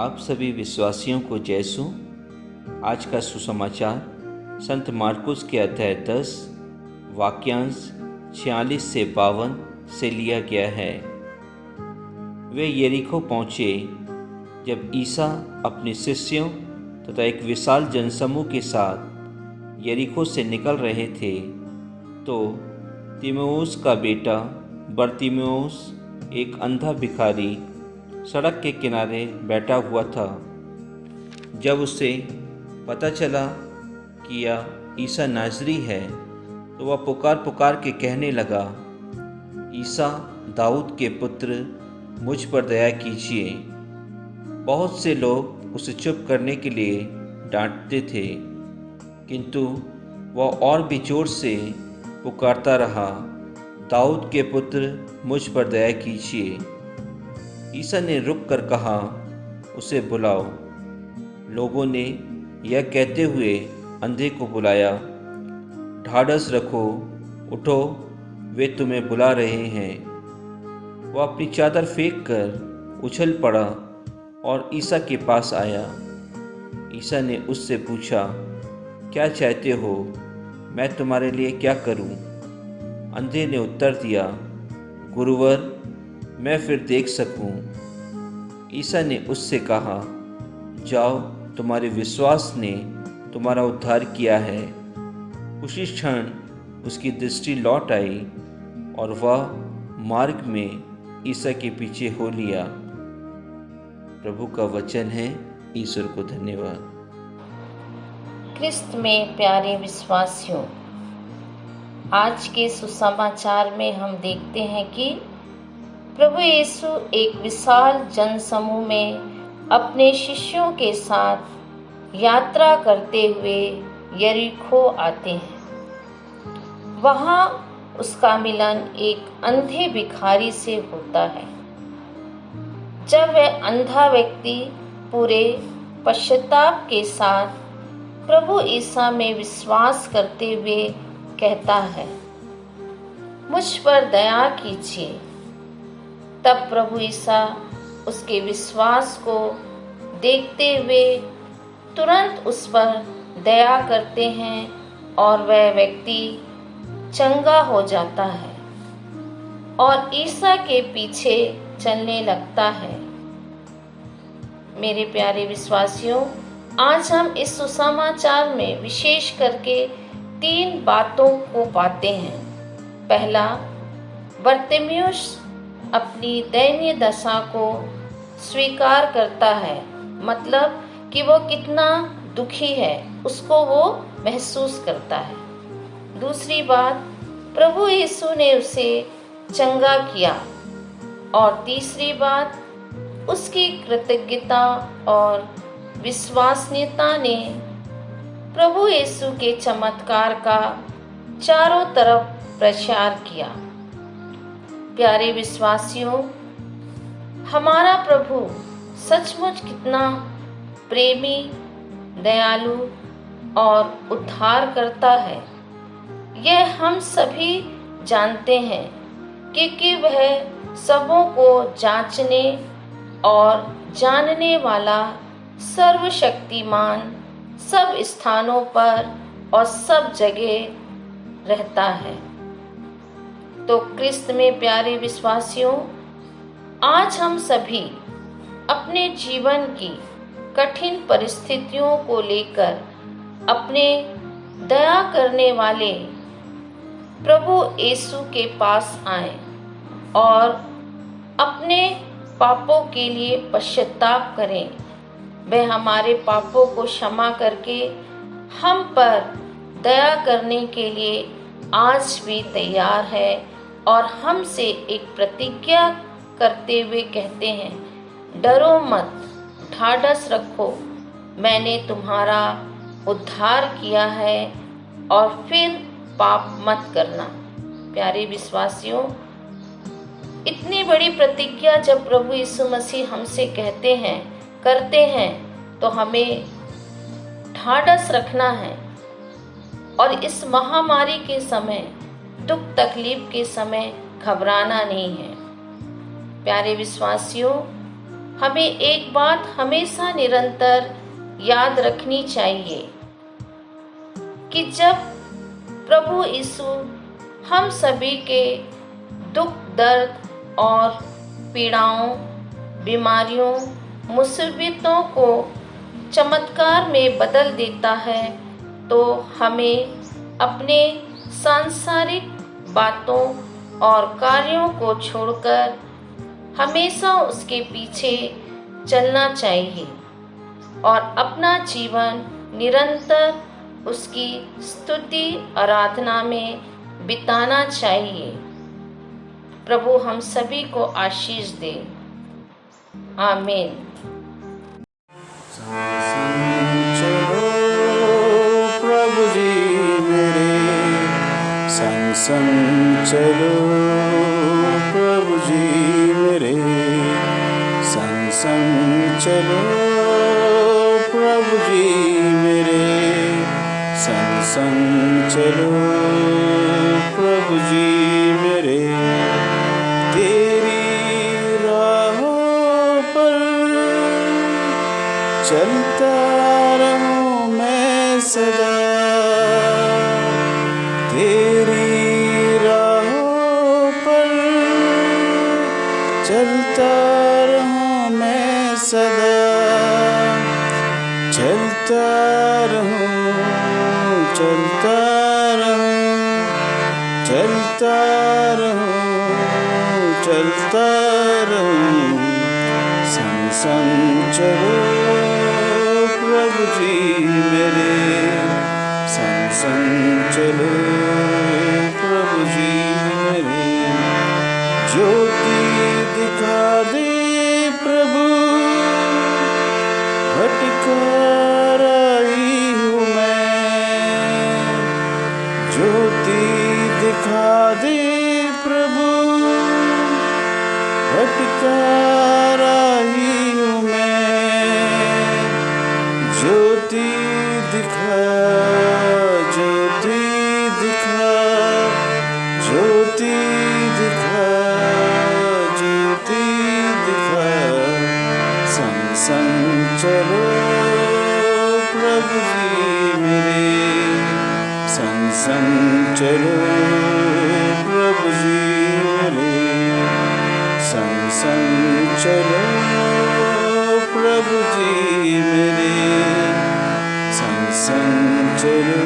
आप सभी विश्वासियों को जयसु। आज का सुसमाचार संत मार्कुस के अध्याय 10 वाक्यांश 46 से 52 से लिया गया है। वे यरीको पहुँचे। जब ईसा अपने शिष्यों तथा एक विशाल जनसमूह के साथ यरीको से निकल रहे थे तो तिमेउस का बेटा बरतिमेउस, एक अंधा भिखारी, सड़क के किनारे बैठा हुआ था। जब उसे पता चला कि यह ईसा नाज़री है तो वह पुकार पुकार के कहने लगा, ईसा दाऊद के पुत्र, मुझ पर दया कीजिए। बहुत से लोग उसे चुप करने के लिए डांटते थे, किंतु वह और भी जोर से पुकारता रहा, दाऊद के पुत्र, मुझ पर दया कीजिए। ईसा ने रुक कर कहा, उसे बुलाओ। लोगों ने यह कहते हुए अंधे को बुलाया। ढाढ़स रखो, उठो, वे तुम्हें बुला रहे हैं। वह अपनी चादर फेंक कर उछल पड़ा और ईसा के पास आया। ईसा ने उससे पूछा, क्या चाहते हो, मैं तुम्हारे लिए क्या करूं? अंधे ने उत्तर दिया, गुरुवर, मैं फिर देख सकूं। ईसा ने उससे कहा, जाओ, तुम्हारे विश्वास ने तुम्हारा उद्धार किया है। उसी क्षण उसकी दृष्टि लौट आई और वह मार्ग में ईसा के पीछे हो लिया। प्रभु का वचन है। ईश्वर को धन्यवाद। क्रिस्त में प्यारे विश्वासियों, आज के सुसमाचार में हम देखते हैं कि प्रभु यीशु एक विशाल जनसमूह में अपने शिष्यों के साथ यात्रा करते हुए यरीको आते हैं। वहाँ उसका मिलन एक अंधे भिखारी से होता है। जब वह अंधा व्यक्ति पूरे पश्चाताप के साथ प्रभु ईसा में विश्वास करते हुए कहता है, मुझ पर दया कीजिए, तब प्रभु ईसा उसके विश्वास को देखते हुए तुरंत उस पर दया करते हैं और वह व्यक्ति चंगा हो जाता है और ईसा के पीछे चलने लगता है। मेरे प्यारे विश्वासियों, आज हम इस सुसमाचार में विशेष करके 3 बातों को पाते हैं। पहला, बरतिमेउस अपनी दयनीय दशा को स्वीकार करता है, मतलब कि वो कितना दुखी है उसको वो महसूस करता है। दूसरी बात, प्रभु यीशु ने उसे चंगा किया। और तीसरी बात, उसकी कृतज्ञता और विश्वसनीयता ने प्रभु यीशु के चमत्कार का चारों तरफ प्रचार किया। प्यारे विश्वासियों, हमारा प्रभु सचमुच कितना प्रेमी, दयालु और उद्धार करता है, यह हम सभी जानते हैं, क्योंकि वह सबों को जांचने और जानने वाला सर्वशक्तिमान सब स्थानों पर और सब जगह रहता है। तो क्रिस्त में प्यारे विश्वासियों, आज हम सभी अपने जीवन की कठिन परिस्थितियों को लेकर अपने दया करने वाले प्रभु यीशु के पास आएं और अपने पापों के लिए पश्चाताप करें। वह हमारे पापों को क्षमा करके हम पर दया करने के लिए आज भी तैयार है और हमसे एक प्रतिज्ञा करते हुए कहते हैं, डरो मत, ढाढ़स रखो, मैंने तुम्हारा उद्धार किया है और फिर पाप मत करना। प्यारे विश्वासियों, इतनी बड़ी प्रतिज्ञा जब प्रभु यीशु मसीह हमसे कहते हैं, करते हैं, तो हमें ढाढ़स रखना है और इस महामारी के समय, दुख तकलीफ के समय घबराना नहीं है। प्यारे विश्वासियों, हमें एक बात हमेशा निरंतर याद रखनी चाहिए कि जब प्रभु यीशु हम सभी के दुख दर्द और पीड़ाओं, बीमारियों, मुसीबतों को चमत्कार में बदल देता है, तो हमें अपने सांसारिक बातों और कार्यों को छोड़कर हमेशा उसके पीछे चलना चाहिए और अपना जीवन निरंतर उसकी स्तुति आराधना में बिताना चाहिए। प्रभु हम सभी को आशीष दे। आमीन। चलो प्रभु जी मेरे संग संग चलो, प्रभु जी मेरे संग संग चलो, प्रभु जी मेरे संग संग चलो, प्रभु जी मेरे तेरी राहों पर चलता रहूं मैं सदा, तेरी राहों पर चलता रहूं मैं सदा, चलता रहूं, चलता रहूं, चलता रहूं, चलता रहूं, संग संग चलो प्रभु जी मेरे संग संग चलो, प्रभु जी मेरे ज्योति दिखा दे प्रभु, भटकर आई हूँ मैं, ज्योति दिखा दे प्रभु, भटकर आई हूँ मैं, ज्योति दिखा, ज्योति दिखा, ज्योति दिखा, ज्योति दिखा, संग संग चलो प्रभु जी मेरे संग संग चलो, प्रभु जी मेरे संग संग चलो, प्रभु जी मेरे संग संग चलो,